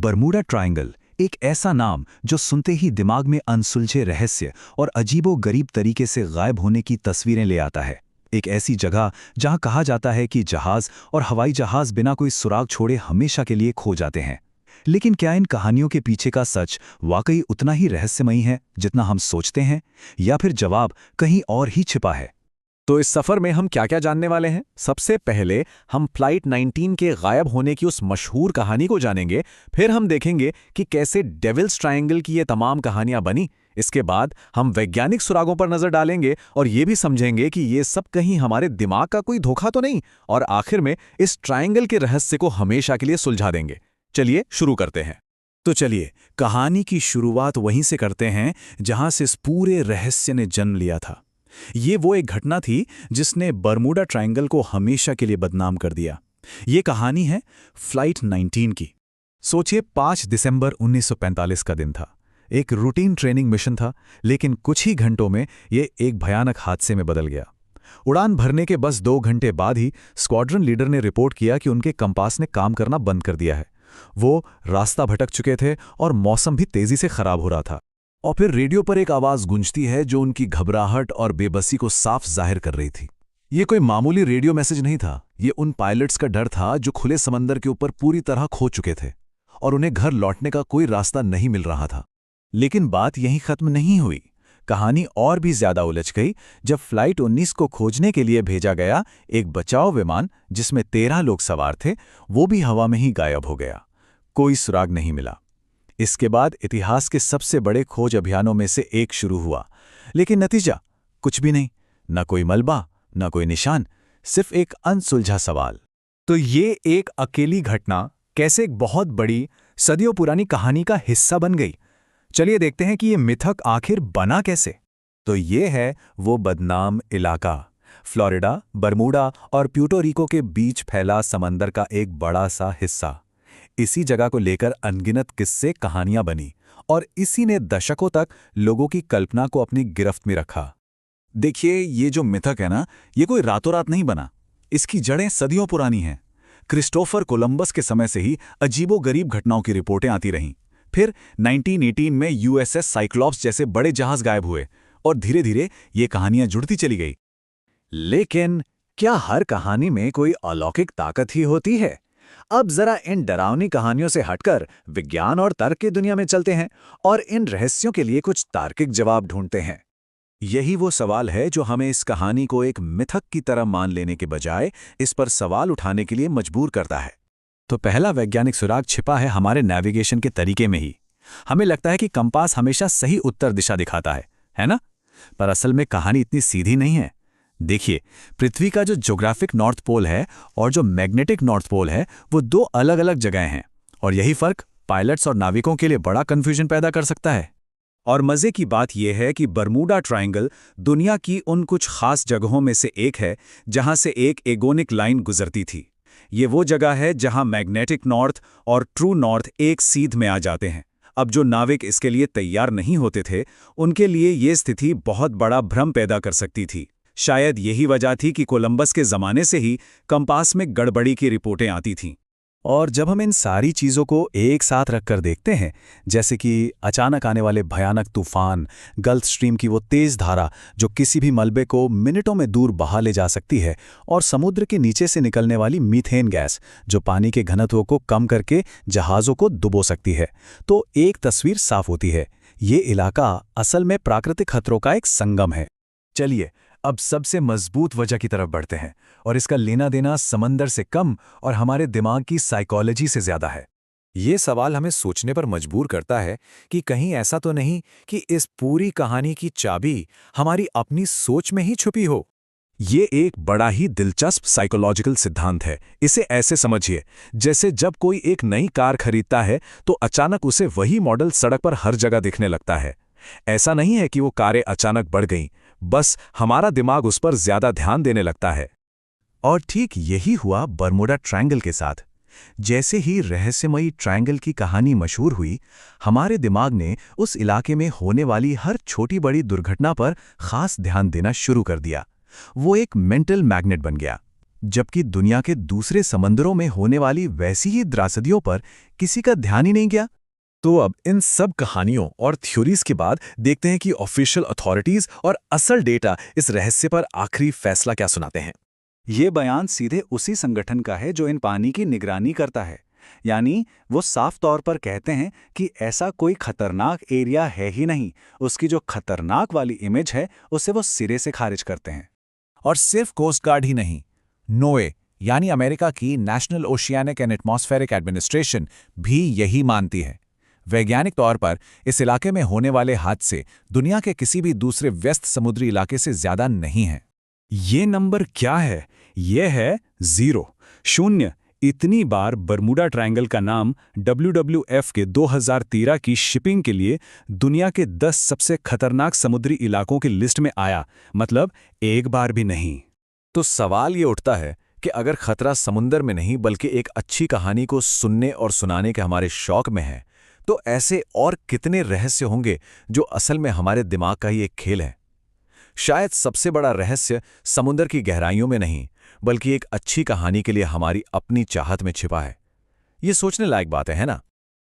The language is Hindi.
बरमूडा ट्रायंगल एक ऐसा नाम जो सुनते ही दिमाग में अनसुलझे रहस्य और अजीबोगरीब तरीके से गायब होने की तस्वीरें ले आता है। एक ऐसी जगह जहां कहा जाता है कि जहाज और हवाई जहाज बिना कोई सुराग छोड़े हमेशा के लिए खो जाते हैं। लेकिन क्या इन कहानियों के पीछे का सच वाकई उतना ही रहस्यमयी है जितना हम सोचते हैं, या फिर जवाब कहीं और ही छिपा है? तो इस सफर में हम क्या क्या जानने वाले हैं? सबसे पहले हम फ्लाइट 19 के गायब होने की उस मशहूर कहानी को जानेंगे। फिर हम देखेंगे कि कैसे डेविल्स ट्रायंगल की ये तमाम कहानियां बनी। इसके बाद हम वैज्ञानिक सुरागों पर नजर डालेंगे और ये भी समझेंगे कि ये सब कहीं हमारे दिमाग का कोई धोखा तो नहीं, और आखिर में इस ट्रायंगल के रहस्य को हमेशा के लिए सुलझा देंगे। चलिए शुरू करते हैं। तो चलिए कहानी की शुरुआत वहीं से करते हैं जहां से इस पूरे रहस्य ने जन्म लिया था। ये वो एक घटना थी जिसने बरमूडा ट्रायंगल को हमेशा के लिए बदनाम कर दिया। ये कहानी है फ्लाइट 19 की। सोचिए, 5 दिसंबर 1945 का दिन था। एक रूटीन ट्रेनिंग मिशन था, लेकिन कुछ ही घंटों में ये एक भयानक हादसे में बदल गया। उड़ान भरने के बस 2 घंटे बाद ही स्क्वाड्रन लीडर ने रिपोर्ट किया कि उनके कंपास ने काम करना बंद कर दिया है। वो रास्ता भटक चुके थे और मौसम भी तेजी से खराब हो रहा था। और फिर रेडियो पर एक आवाज गूंजती है जो उनकी घबराहट और बेबसी को साफ जाहिर कर रही थी। ये कोई मामूली रेडियो मैसेज नहीं था, ये उन पायलट्स का डर था जो खुले समंदर के ऊपर पूरी तरह खो चुके थे और उन्हें घर लौटने का कोई रास्ता नहीं मिल रहा था। लेकिन बात यहीं खत्म नहीं हुई। कहानी और भी ज्यादा उलझ गई जब फ्लाइट 19 को खोजने के लिए भेजा गया एक बचाव विमान, जिसमें 13 लोग सवार थे, वो भी हवा में ही गायब हो गया। कोई सुराग नहीं मिला। इसके बाद इतिहास के सबसे बड़े खोज अभियानों में से एक शुरू हुआ, लेकिन नतीजा कुछ भी नहीं। न कोई मलबा, न कोई निशान, सिर्फ एक अनसुलझा सवाल। तो ये एक अकेली घटना कैसे एक बहुत बड़ी सदियों पुरानी कहानी का हिस्सा बन गई? चलिए देखते हैं कि ये मिथक आखिर बना कैसे। तो ये है वो बदनाम इलाका, फ्लोरिडा, बरमूडा और प्यूर्टो रिको के बीच फैला समंदर का एक बड़ा सा हिस्सा। इसी जगह को लेकर अनगिनत किस्से कहानियां बनी और इसी ने दशकों तक लोगों की कल्पना को अपनी गिरफ्त में रखा। देखिए, ये जो मिथक है ना, ये कोई रातों रात नहीं बना। इसकी जड़ें सदियों पुरानी हैं। क्रिस्टोफर कोलंबस के समय से ही अजीबोगरीब घटनाओं की रिपोर्टें आती रहीं। फिर 1918 में यूएसएस साइक्लॉप्स जैसे बड़े जहाज गायब हुए और धीरे धीरे ये कहानियां जुड़ती चली गई। लेकिन क्या हर कहानी में कोई अलौकिक ताकत ही होती है? अब जरा इन डरावनी कहानियों से हटकर विज्ञान और तर्क की दुनिया में चलते हैं और इन रहस्यों के लिए कुछ तार्किक जवाब ढूंढते हैं। यही वो सवाल है जो हमें इस कहानी को एक मिथक की तरह मान लेने के बजाय इस पर सवाल उठाने के लिए मजबूर करता है। तो पहला वैज्ञानिक सुराग छिपा है हमारे नेविगेशन के तरीके में ही। हमें लगता है कि कंपास हमेशा सही उत्तर दिशा दिखाता है ना? पर असल में कहानी इतनी सीधी नहीं है। देखिए, पृथ्वी का जो ज्योग्राफिक नॉर्थ पोल है और जो मैग्नेटिक नॉर्थ पोल है, वो 2 अलग अलग जगह हैं, और यही फर्क पायलट्स और नाविकों के लिए बड़ा कंफ्यूजन पैदा कर सकता है। और मजे की बात यह है कि बरमूडा ट्रायंगल दुनिया की उन कुछ खास जगहों में से एक है जहां से एक एगोनिक लाइन गुजरती थी। ये वो जगह है जहां मैग्नेटिक नॉर्थ और ट्रू नॉर्थ एक सीध में आ जाते हैं। अब जो नाविक इसके लिए तैयार नहीं होते थे, उनके लिए ये स्थिति बहुत बड़ा भ्रम पैदा कर सकती थी। शायद यही वजह थी कि कोलंबस के ज़माने से ही कंपास में गड़बड़ी की रिपोर्टें आती थीं। और जब हम इन सारी चीज़ों को एक साथ रखकर देखते हैं, जैसे कि अचानक आने वाले भयानक तूफान, गल्फ स्ट्रीम की वो तेज़ धारा जो किसी भी मलबे को मिनटों में दूर बहा ले जा सकती है, और समुद्र के नीचे से निकलने वाली मीथेन गैस जो पानी के घनत्व को कम करके जहाज़ों को डुबो सकती है, तो एक तस्वीर साफ होती है। ये इलाका असल में प्राकृतिक खतरों का एक संगम है। चलिए अब सबसे मजबूत वजह की तरफ बढ़ते हैं, और इसका लेना देना समंदर से कम और हमारे दिमाग की साइकोलॉजी से ज्यादा है। ये सवाल हमें सोचने पर मजबूर करता है कि कहीं ऐसा तो नहीं कि इस पूरी कहानी की चाबी हमारी अपनी सोच में ही छुपी हो। ये एक बड़ा ही दिलचस्प साइकोलॉजिकल सिद्धांत है। इसे ऐसे समझिए, जैसे जब कोई एक नई कार खरीदता है तो अचानक उसे वही मॉडल सड़क पर हर जगह दिखने लगता है। ऐसा नहीं है कि वो कारें अचानक बढ़ गईं, बस हमारा दिमाग उस पर ज्यादा ध्यान देने लगता है। और ठीक यही हुआ बरमूडा ट्रायंगल के साथ। जैसे ही रहस्यमयी ट्रायंगल की कहानी मशहूर हुई, हमारे दिमाग ने उस इलाके में होने वाली हर छोटी बड़ी दुर्घटना पर खास ध्यान देना शुरू कर दिया। वो एक मेंटल मैग्नेट बन गया। जबकि दुनिया के दूसरे समंदरों में होने वाली वैसी ही त्रासदियों पर किसी का ध्यान ही नहीं गया। तो अब इन सब कहानियों और थ्योरीज के बाद देखते हैं कि ऑफिशियल अथॉरिटीज और असल डेटा इस रहस्य पर आखिरी फैसला क्या सुनाते हैं। ये बयान सीधे उसी संगठन का है जो इन पानी की निगरानी करता है। यानी वो साफ तौर पर कहते हैं कि ऐसा कोई खतरनाक एरिया है ही नहीं। उसकी जो खतरनाक वाली इमेज है उसे वो सिरे से खारिज करते हैं। और सिर्फ कोस्ट गार्ड ही नहीं, नोए यानी अमेरिका की national oceanic and atmospheric administration भी यही मानती है। वैज्ञानिक तौर पर इस इलाके में होने वाले हादसे दुनिया के किसी भी दूसरे व्यस्त समुद्री इलाके से ज्यादा नहीं हैं। ये नंबर क्या है? ये है 0, 0। इतनी बार बर्मुडा ट्रायंगल का नाम WWF के 2013 की शिपिंग के लिए दुनिया के 10 सबसे खतरनाक समुद्री इलाकों की लिस्ट में आया, मतलब एक बार भी नहीं। तो सवाल ये उठता है कि अगर खतरा समुंदर में नहीं बल्कि एक अच्छी कहानी को सुनने और सुनाने के हमारे शौक में है, तो ऐसे और कितने रहस्य होंगे जो असल में हमारे दिमाग का ही एक खेल है। शायद सबसे बड़ा रहस्य समुद्र की गहराइयों में नहीं बल्कि एक अच्छी कहानी के लिए हमारी अपनी चाहत में छिपा है। ये सोचने लायक बात है ना?